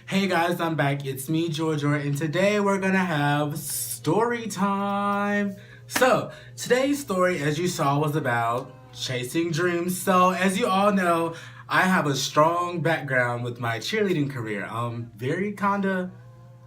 Hey guys, I'm back. It's me, jorjor, and today we're gonna have story time. So, today's story, as you saw, was about chasing dreams. So, as you all know, I have a strong background with my cheerleading career. Very kinda,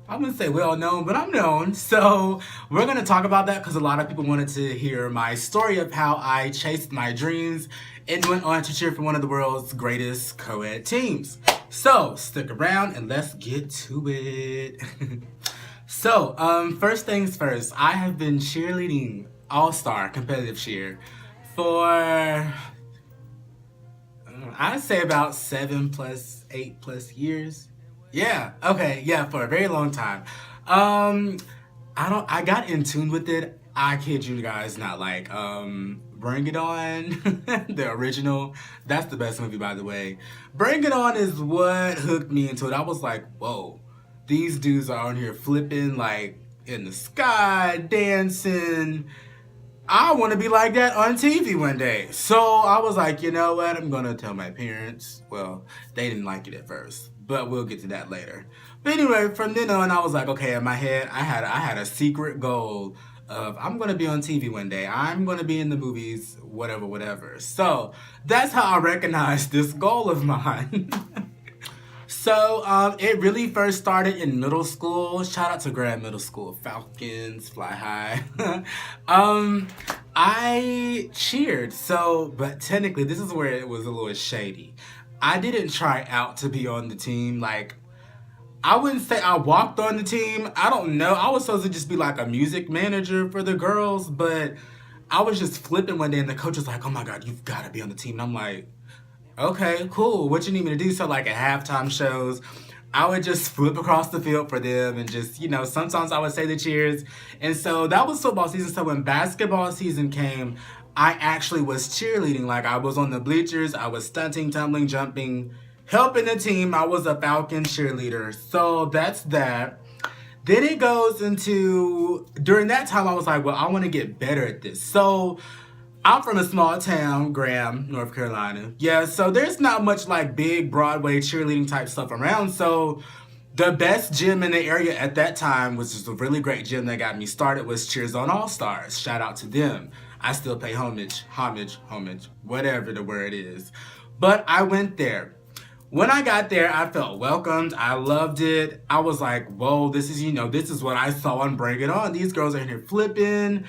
I wouldn't say well known, but I'm known. So, we're gonna talk about that because a lot of people wanted to hear my story of how I chased my dreams and went on to cheer for one of the world's greatest co-ed teams. So, stick around and let's get to it. First things first, I have been cheerleading all-star competitive cheer for I'd say about 7 plus 8 plus years. Yeah, okay, yeah, for a very long time. Um, I got in tune with it. I kid you guys not, like, Bring It On, the original. That's the best movie, by the way. Bring It On is what hooked me into it. I was like, whoa, these dudes are on here flipping, like, in the sky, dancing. I want to be like that on TV one day. So I was like, you know what? I'm going to tell my parents. Well, they didn't like it at first, but we'll get to that later. But anyway, from then on, I was like, okay, in my head, I had a secret goal of I'm going to be on TV one day. I'm going to be in the movies, whatever, whatever. So that's how I recognized this goal of mine. It really first started in middle school. Shout out to Grand Middle School, Falcons, Fly High. um, I cheered. But technically, this is where it was a little shady. I didn't try out to be on the team. Like, I wouldn't say I walked on the team. I don't know. I was supposed to just be like a music manager for the girls, but I was just flipping one day, and the coach was like, "Oh my God, you've got to be on the team." And I'm like, okay, cool. What you need me to do? So like at halftime shows, I would just flip across the field for them and just, sometimes I would say the cheers. And so that was football season. So when basketball season came, I actually was cheerleading. Like I was on the bleachers, I was stunting, tumbling, jumping, helping the team. I was a Falcon cheerleader. So that's that. Then it goes into, during that time, I was like, well, I want to get better at this. So I'm from a small town, Graham, North Carolina. Yeah, so there's not much like big Broadway cheerleading type stuff around. So the best gym in the area at that time, which is a really great gym that got me started, was Cheers on All Stars. Shout out to them. I still pay homage, whatever the word is. But I went there. When I got there, I felt welcomed. I loved it. I was like, whoa, this is what I saw on Bring It On. These girls are in here flipping.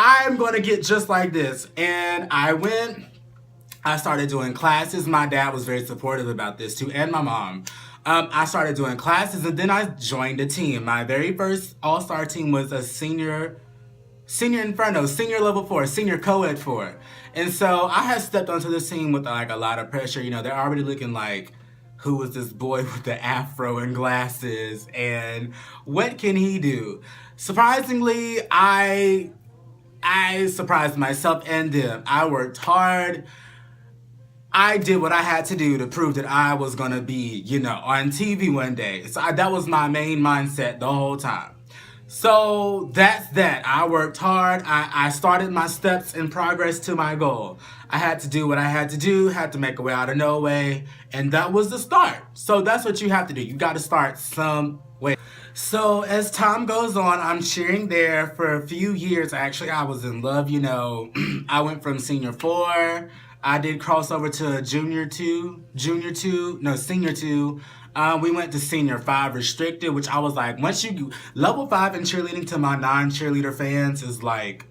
I'm going to get just like this. And I started doing classes. My dad was very supportive about this too, and my mom. I started doing classes, and then I joined a team. My very first all-star team was a senior inferno, senior level 4, senior co-ed 4. And so I had stepped onto this team with like a lot of pressure. They're already looking like, who was this boy with the afro and glasses, and what can he do? Surprisingly, I surprised myself and them. I worked hard. I did what I had to do to prove that I was going to be, on TV one day. So that was my main mindset the whole time. So that's that. I worked hard. I started my steps in progress to my goal. I had to do what I had to do, had to make a way out of no way, and that was the start. So that's what you have to do. You got to start some way. So as time goes on, I'm cheering there for a few years. Actually, I was in love, I went from senior 4. I did cross over to senior 2. We went to senior 5 restricted, which I was like, once you level 5 in cheerleading, to my non-cheerleader fans, is like,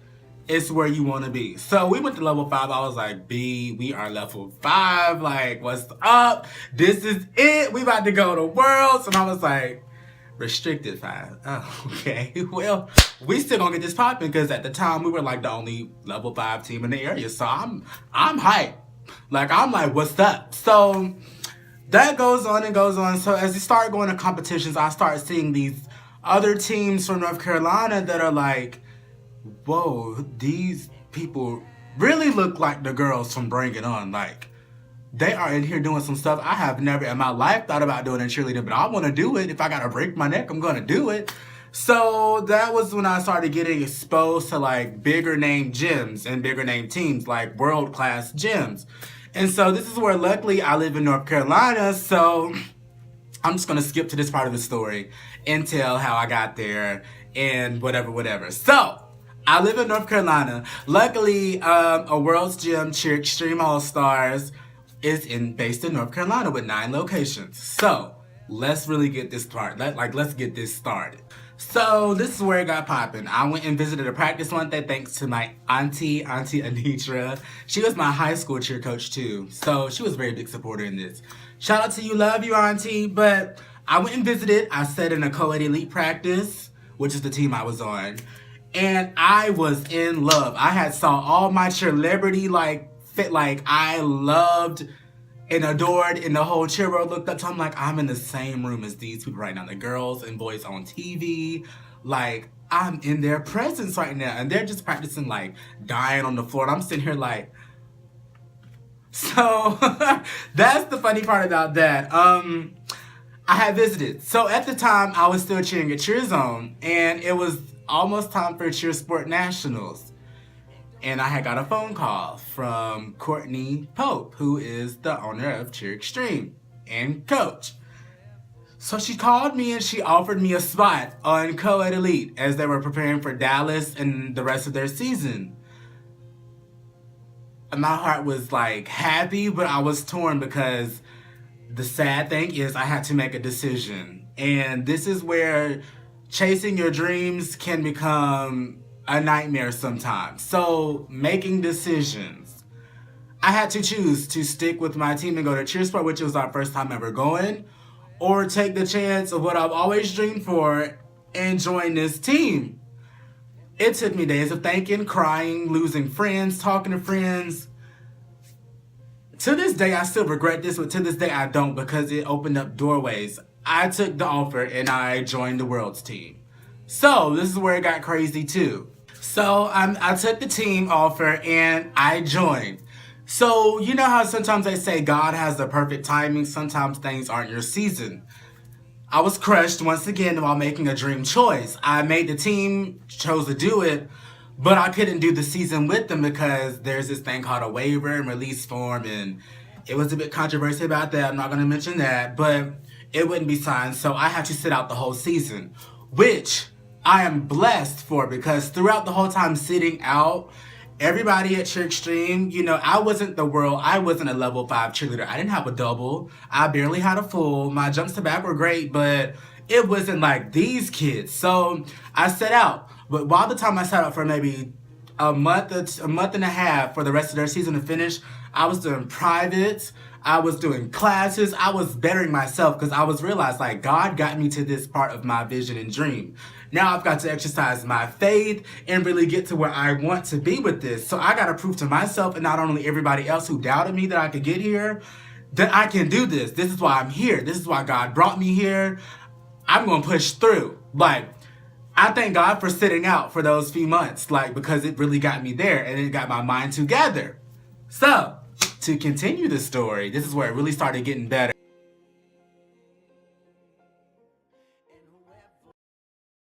it's where you want to be. So we went to level 5. I was like, B, we are level 5. Like, what's up? This is it. We about to go to Worlds. And I was like, restricted 5. Oh, okay. Well, we still gonna get this popping because at the time we were like the only level 5 team in the area. So I'm hyped. Like, I'm like, what's up? So that goes on and goes on. So as you start going to competitions, I start seeing these other teams from North Carolina that are like, whoa, these people really look like the girls from Bring It On. Like, they are in here doing some stuff I have never in my life thought about doing in cheerleading, but I want to do it. If I got to break my neck, I'm going to do it. So that was when I started getting exposed to like bigger name gyms and bigger name teams, like world-class gyms. And so this is where, luckily, I live in North Carolina. So I'm just gonna skip to this part of the story and tell how I got there and whatever. So, I live in North Carolina. Luckily, a World's Gym Cheer Extreme All Stars is based in North Carolina with 9 locations. So, let's really get this started. Let's get this started. So, this is where it got popping. I went and visited a practice one day thanks to my auntie Anitra. She was my high school cheer coach too. So, she was a very big supporter in this. Shout out to you, love you, auntie. But I went and visited. I sat in a co-ed elite practice, which is the team I was on. And I was in love. I had saw all my celebrity I loved and adored, and the whole cheer world looked up to. I'm like, I'm in the same room as these people right now. The girls and boys on TV. Like, I'm in their presence right now. And they're just practicing, like, dying on the floor. And I'm sitting here like, so that's the funny part about that. I had visited. So at the time, I was still cheering at Cheer Zone, and it was almost time for Cheer Sport Nationals. And I had got a phone call from Courtney Pope, who is the owner of Cheer Extreme and coach. So she called me and she offered me a spot on Co-Ed Elite as they were preparing for Dallas and the rest of their season. My heart was like happy, but I was torn because the sad thing is I had to make a decision. And this is where chasing your dreams can become a nightmare sometimes. So making decisions. I had to choose to stick with my team and go to Cheersport, which was our first time ever going, or take the chance of what I've always dreamed for and join this team. It took me days of thinking, crying, losing friends, talking to friends. To this day, I still regret this, but to this day, I don't, because it opened up doorways. I took the offer and I joined the World's team. So, this is where it got crazy too. So, I took the team offer and I joined. So, you know how sometimes they say God has the perfect timing, sometimes things aren't your season. I was crushed once again while making a dream choice. I made the team, chose to do it, but I couldn't do the season with them because there's this thing called a waiver and release form, and it was a bit controversial about that. I'm not going to mention that, but it wouldn't be signed, so I had to sit out the whole season, which I am blessed for, because throughout the whole time sitting out, everybody at Cheer Extreme, you know, I wasn't a level 5 cheerleader. I didn't have a double. I barely had a full. My jumps to back were great, but it wasn't like these kids. So I sat out. But by the time I sat out for maybe a month and a half for the rest of their season to finish, I was doing privates. I was doing classes. I was bettering myself because I was realized like God got me to this part of my vision and dream. Now I've got to exercise my faith and really get to where I want to be with this. So I got to prove to myself and not only everybody else who doubted me that I could get here, that I can do this. This is why I'm here. This is why God brought me here. I'm going to push through. Like, I thank God for sitting out for those few months, like, because it really got me there and it got my mind together. So, to continue the story, this is where it really started getting better.